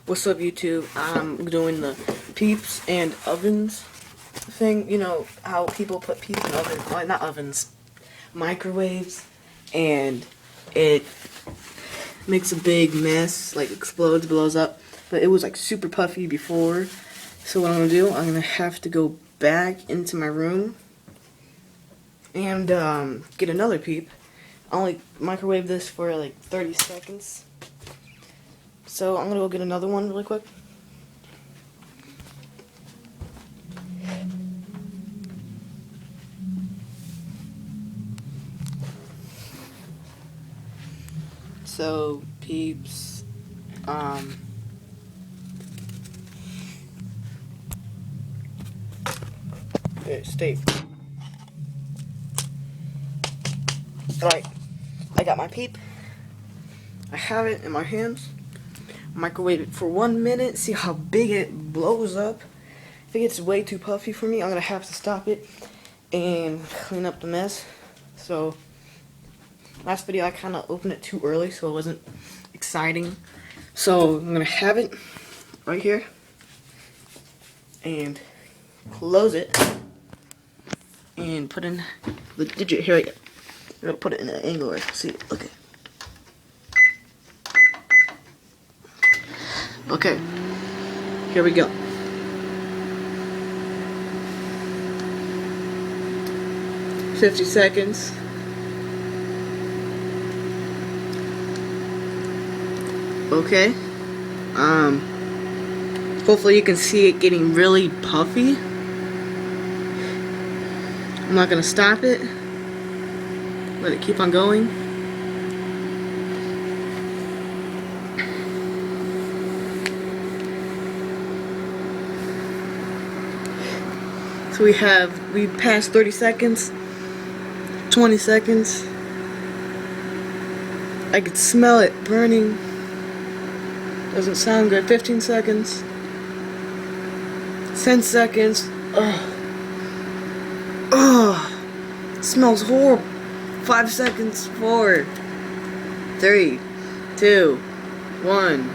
What's up, YouTube? I'm doing the Peeps and ovens thing. You know how people put Peeps in ovens, well, not ovens, microwaves, and it makes a big mess, like explodes, blows up. But it was like super puffy before. So what I'm gonna do, I'm gonna have to go back into my room and get another Peep. I only microwave this for like 30 seconds. So I'm gonna go get another one really quick. So Peeps, stay. Alright, I got my Peep. I have it in my hands. Microwave it for 1 minute. See how big it blows up. If it gets way too puffy for me, I'm gonna have to stop it and clean up the mess. So last video I kind of opened it too early, so it wasn't exciting. So I'm gonna have it right here and close it and put in the digit here. I'm gonna put it in an angle where I can see it. Okay, here we go. $50 seconds. Okay. Hopefully you can see it getting really puffy. I'm not gonna stop it. Let it keep on going. So we passed 30 seconds, 20 seconds. I could smell it burning. Doesn't sound good. 15 seconds. 10 seconds. It smells horrible. 5 seconds. 4, 3, 2, 1.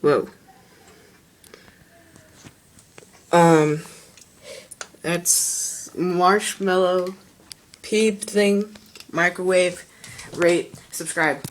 Whoa. That's marshmallow, Peep thing, microwave, rate, subscribe.